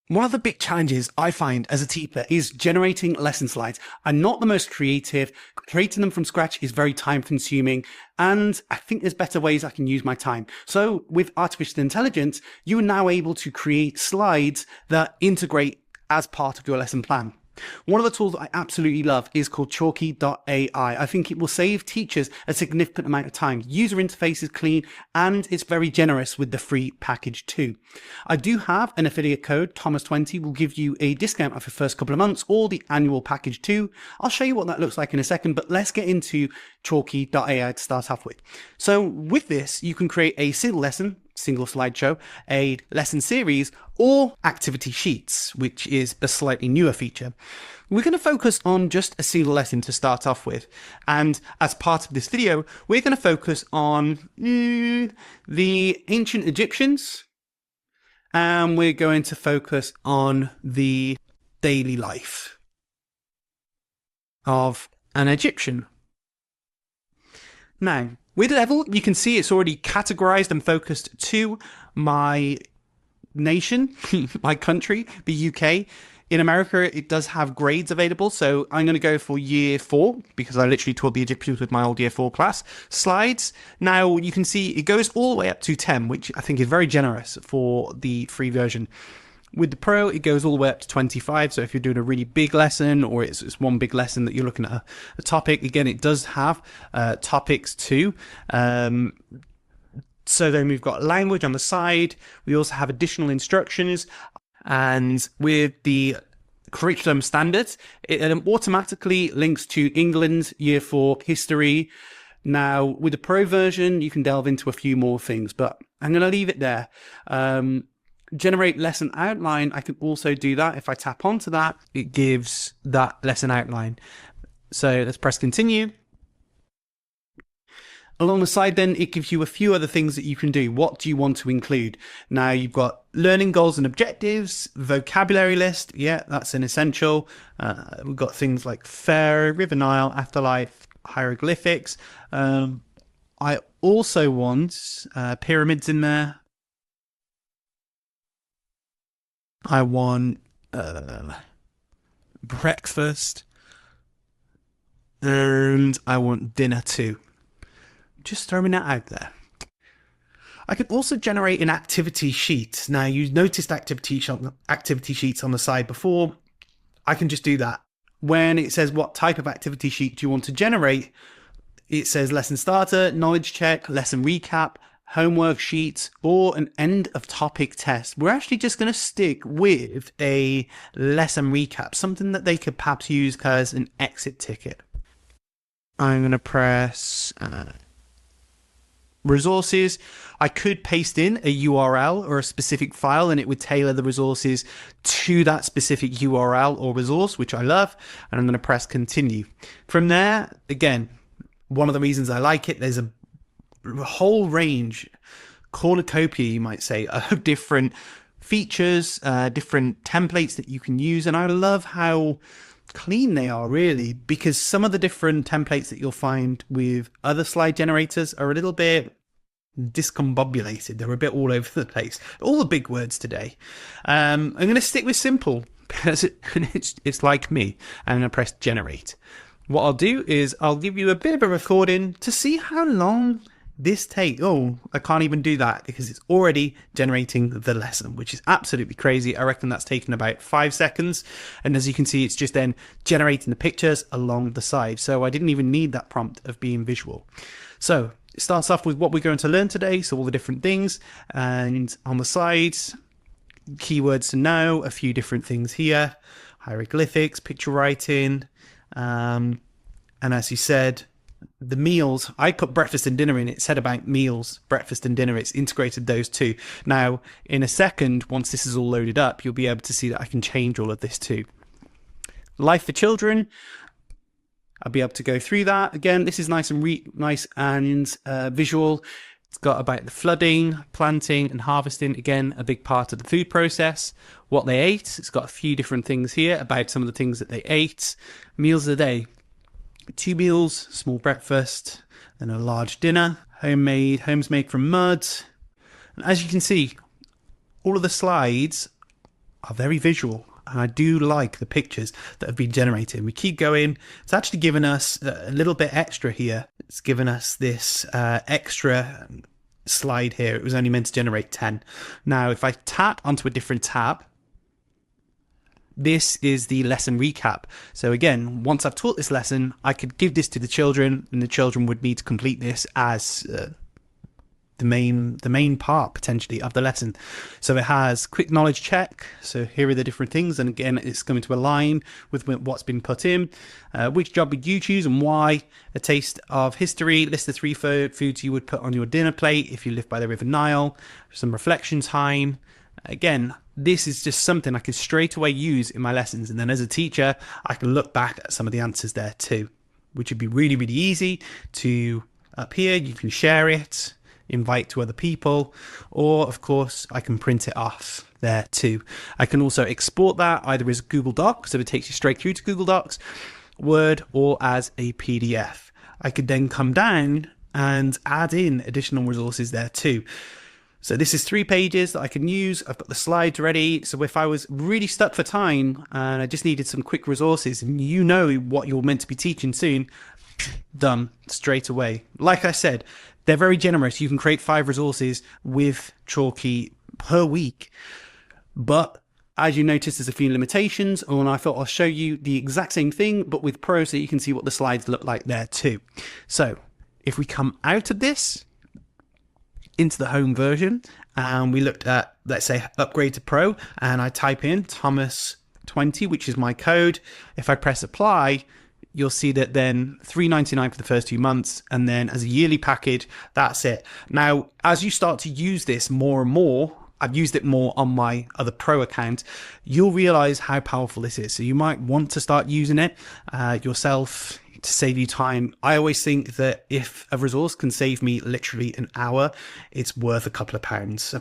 One of the big challenges I find as a teacher is generating lesson slides. I'm not the most creative. Creating them from scratch is very time consuming, and I think there's better ways I can use my time. So with artificial intelligence, you are now able to create slides that integrate as part of your lesson plan. One of the tools that I absolutely love is called Chalky.ai. I think it will save teachers a significant amount of time. User interface is clean and it's very generous with the free package too. I do have an affiliate code, Thomas20 will give you a discount off the first couple of months or the annual package too. I'll show you what that looks like in a second, but let's get into Chalky.ai to start off with. So with this, you can create a single lesson, single slideshow, a lesson series, or activity sheets, which is a slightly newer feature. We're going to focus on just a single lesson to start off with. And as part of this video, we're going to focus on the ancient Egyptians. And we're going to focus on the daily life of an Egyptian. Now, with level, you can see it's already categorized and focused to my nation, my country, the UK. In America, it does have grades available, so I'm going to go for year 4, because I literally taught the Egyptians with my old year 4 class. Slides, now you can see it goes all the way up to 10, which I think is very generous for the free version. With the Pro, it goes all the way up to 25. So if you're doing a really big lesson, or it's one big lesson that you're looking at a topic, again, it does have topics too. So then we've got language on the side. We also have additional instructions. And with the curriculum standards, it automatically links to England, year 4 history. Now, with the Pro version, you can delve into a few more things, but I'm going to leave it there. Generate lesson outline, I can also do that. If I tap onto that, it gives that lesson outline. So let's press continue. Along the side then, it gives you a few other things that you can do. What do you want to include? Now you've got learning goals and objectives, vocabulary list. Yeah, that's an essential. We've got things like Pharaoh, River Nile, Afterlife, hieroglyphics. I also want pyramids in there. I want breakfast, and I want dinner too. Just throwing that out there. I could also generate an activity sheet. Now, you noticed activity sheets on the side before. I can just do that. When it says what type of activity sheet do you want to generate, it says lesson starter, knowledge check, lesson recap, homework sheets, or an end of topic test. We're actually just going to stick with a lesson recap, something that they could perhaps use as an exit ticket. I'm going to press resources. I could paste in a URL or a specific file and it would tailor the resources to that specific URL or resource, which I love. And I'm going to press continue. From there, again, one of the reasons I like it, there's a whole range, cornucopia, you might say, of different features, different templates that you can use. And I love how clean they are, really, because some of the different templates that you'll find with other slide generators are a little bit discombobulated. They're a bit all over the place. All the big words today. I'm going to stick with simple because it's like me. I'm going to press generate. What I'll do is I'll give you a bit of a recording to see how long this takes. Oh, I can't even do that because it's already generating the lesson, which is absolutely crazy. I reckon that's taken about 5 seconds. And as you can see, it's just then generating the pictures along the side. So I didn't even need that prompt of being visual. So it starts off with what we're going to learn today. So all the different things, and on the sides, keywords to know, a few different things here, hieroglyphics, picture writing, and as you said, the meals. I put breakfast and dinner in. It said about meals, breakfast and dinner. It's integrated those two. Now, in a second, once this is all loaded up, you'll be able to see that I can change all of this too. Life for children. I'll be able to go through that. Again, this is nice and visual. It's got about the flooding, planting and harvesting. Again, a big part of the food process. What they ate. It's got a few different things here about some of the things that they ate. Meals a day. 2 meals, small breakfast, then a large dinner. Homes made from mud. And as you can see, all of the slides are very visual. And I do like the pictures that have been generated. We keep going. It's actually given us a little bit extra here. It's given us this extra slide here. It was only meant to generate 10. Now, if I tap onto a different tab, this is the lesson recap. So again, once I've taught this lesson, I could give this to the children, and the children would need to complete this as the main part potentially of the lesson. So it has quick knowledge check. So here are the different things, and again, it's going to align with what's been put in. Which job would you choose and why? A taste of history. List the 3 foods you would put on your dinner plate if you live by the River Nile. Some reflection time. Again, this is just something I can straight away use in my lessons, and then as a teacher, I can look back at some of the answers there too, which would be really, really easy to up here. You can share it, invite to other people, or of course I can print it off there too. I can also export that either as Google Docs, so it takes you straight through to Google Docs, Word, or as a PDF. I could then come down and add in additional resources there too. So this is 3 pages that I can use. I've got the slides ready. So if I was really stuck for time and I just needed some quick resources, and you know what you're meant to be teaching soon, done straight away. Like I said, they're very generous. You can create 5 resources with Chalky per week. But as you notice, there's a few limitations, and I thought I'll show you the exact same thing, but with Pro, so you can see what the slides look like there too. So if we come out of this, into the home version, and we looked at, let's say, upgrade to Pro, and I type in Thomas20, which is my code. If I press apply, you'll see that then $3.99 for the first 2 months, and then as a yearly package, that's it. Now, as you start to use this more and more, I've used it more on my other Pro account, you'll realize how powerful this is. So you might want to start using it yourself to save you time. I always think that if a resource can save me literally an hour, it's worth a couple of pounds.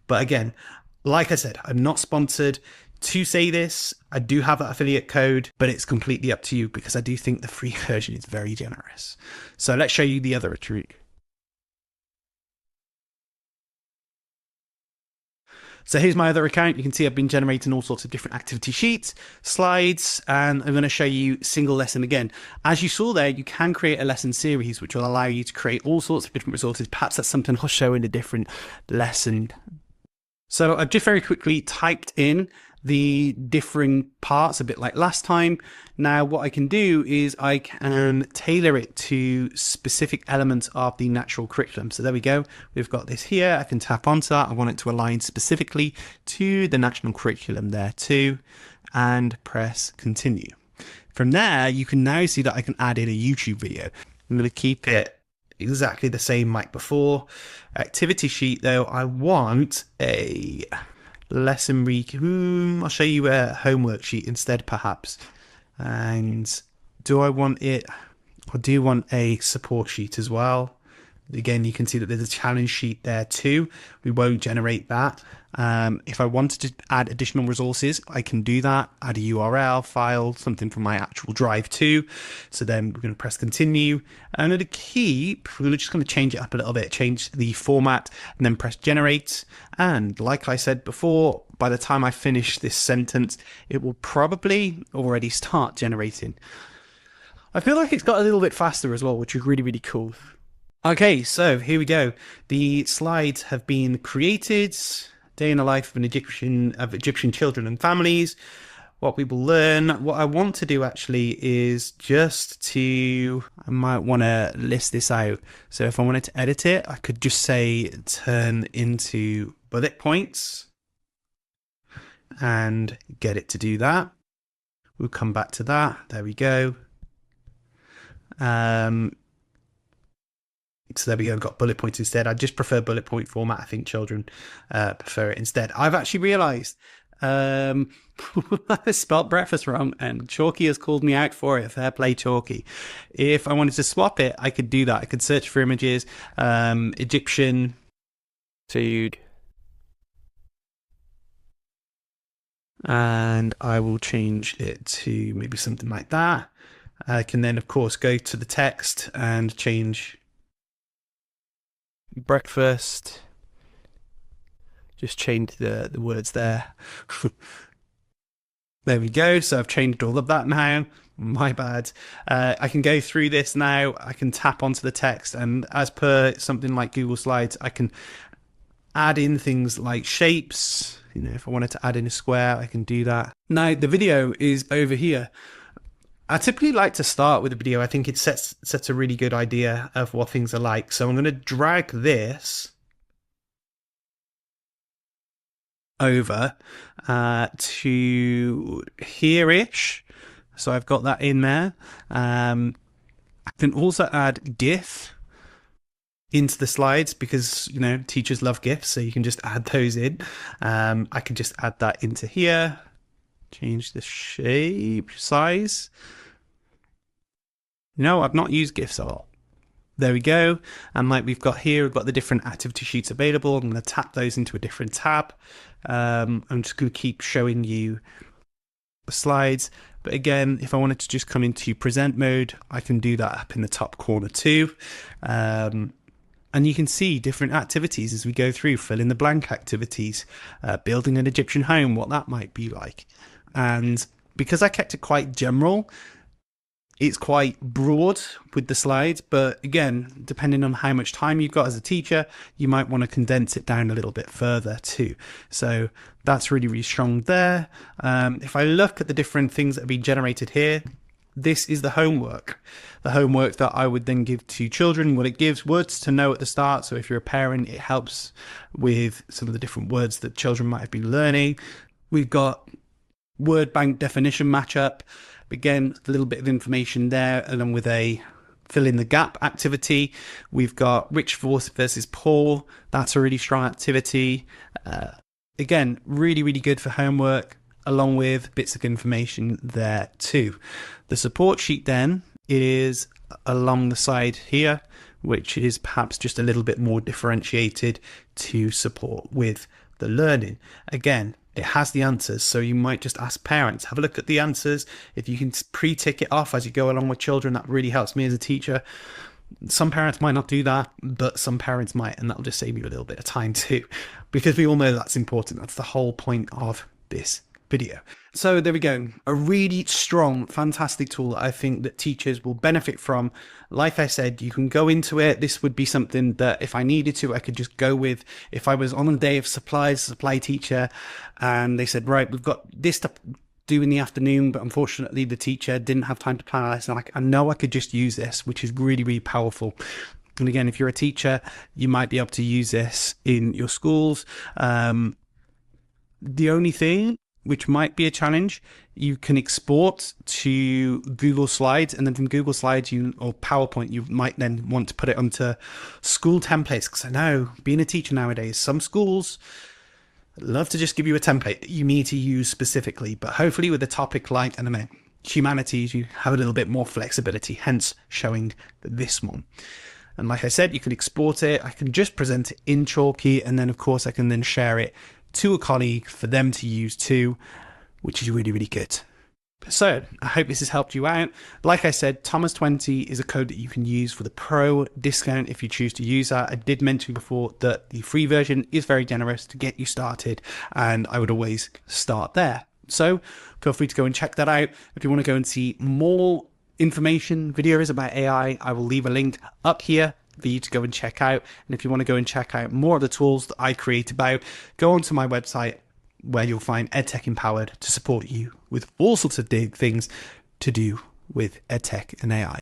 But again, like I said, I'm not sponsored to say this. I do have that affiliate code, but it's completely up to you, because I do think the free version is very generous. So let's show you the other trick. So here's my other account. You can see I've been generating all sorts of different activity sheets, slides, and I'm going to show you single lesson again. As you saw there, you can create a lesson series, which will allow you to create all sorts of different resources. Perhaps that's something I'll show in a different lesson. So I've just very quickly typed in the different parts, a bit like last time. Now what I can do is I can tailor it to specific elements of the natural curriculum. So there we go. We've got this here. I can tap onto that. I want it to align specifically to the national curriculum there too, and press continue. From there, you can now see that I can add in a YouTube video. I'm going to keep it exactly the same like before. Activity sheet though, I want a lesson recap. I'll show you a homework sheet instead perhaps. And do I want it, I do want a support sheet as well. Again, you can see that there's a challenge sheet there too. We won't generate that. If I wanted to add additional resources, I can do that. Add a URL file, something from my actual drive too. So then we're going to press continue. And at a keep, we're just going to change it up a little bit, change the format, and then press generate. And like I said before, by the time I finish this sentence, it will probably already start generating. I feel like it's got a little bit faster as well, which is really, really cool. Okay, so here we go. The slides have been created. Day in the life of Egyptian children and families. What we will learn. What I want to do actually is just to, I might want to list this out. So if I wanted to edit it, I could just say turn into bullet points and get it to do that. We'll come back to that. There we go. So there we go, I've got bullet points instead. I just prefer bullet point format. I think children prefer it instead. I've actually realised I spelled breakfast wrong, and Chalky has called me out for it. Fair play, Chalky. If I wanted to swap it, I could do that. I could search for images, Egyptian food, and I will change it to maybe something like that. I can then, of course, go to the text and change breakfast Just change the words there. There we go. So I've changed all of that now. My bad. I can go through this now. I can tap onto the text, and as per something like Google Slides, I can add in things like shapes. You know, if I wanted to add in a square, I can do that. Now the video is over here. I typically like to start with a video. I think it sets a really good idea of what things are like. So I'm going to drag this over to here-ish. So I've got that in there. I can also add GIF into the slides because, you know, teachers love GIFs, so you can just add those in. I can just add that into here. Change the shape, size. No, I've not used GIFs a lot. There we go. And like we've got here, we've got the different activity sheets available. I'm going to tap those into a different tab. I'm just going to keep showing you the slides. But again, if I wanted to just come into present mode, I can do that up in the top corner too. And you can see different activities as we go through, fill in the blank activities, building an Egyptian home, what that might be like. And because I kept it quite general, it's quite broad with the slides, but again, depending on how much time you've got as a teacher, you might want to condense it down a little bit further too. So that's really, really strong there. If I look at the different things that have been generated here, this is the homework that I would then give to children. Well, it gives words to know at the start. So if you're a parent, it helps with some of the different words that children might have been learning. We've got word bank definition matchup. Again, a little bit of information there, along with a fill in the gap activity. We've got rich versus poor. That's a really strong activity. Again, really, really good for homework, along with bits of information there too. The support sheet then is along the side here, which is perhaps just a little bit more differentiated to support with the learning. Again, it has the answers, so you might just ask parents, have a look at the answers. If you can pre-tick it off as you go along with children, that really helps me as a teacher. Some parents might not do that, but some parents might, and that'll just save you a little bit of time too, because we all know that's important. That's the whole point of this video. So there we go. A really strong, fantastic tool that I think that teachers will benefit from. Like I said, you can go into it. This would be something that if I needed to, I could just go with. If I was on a day of supply teacher, and they said, right, we've got this to do in the afternoon, but unfortunately the teacher didn't have time to plan a lesson. I know I could just use this, which is really, really powerful. And again, if you're a teacher, you might be able to use this in your schools. The only thing which might be a challenge, you can export to Google Slides, and then from Google Slides or PowerPoint, you might then want to put it onto school templates. Because I know, being a teacher nowadays, some schools love to just give you a template that you need to use specifically. But hopefully with a topic like, I don't know, humanities, you have a little bit more flexibility, hence showing this one. And like I said, you can export it. I can just present it in Chalky, and then of course I can then share it to a colleague for them to use too, which is really, really good. So I hope this has helped you out. Like I said, Thomas20 is a code that you can use for the pro discount if you choose to use that. I did mention before that the free version is very generous to get you started, and I would always start there. So feel free to go and check that out. If you want to go and see more information, videos about AI, I will leave a link up here for you to go and check out. And if you want to go and check out more of the tools that I create about, go onto my website where you'll find Edtech Empowered to support you with all sorts of things to do with EdTech and AI.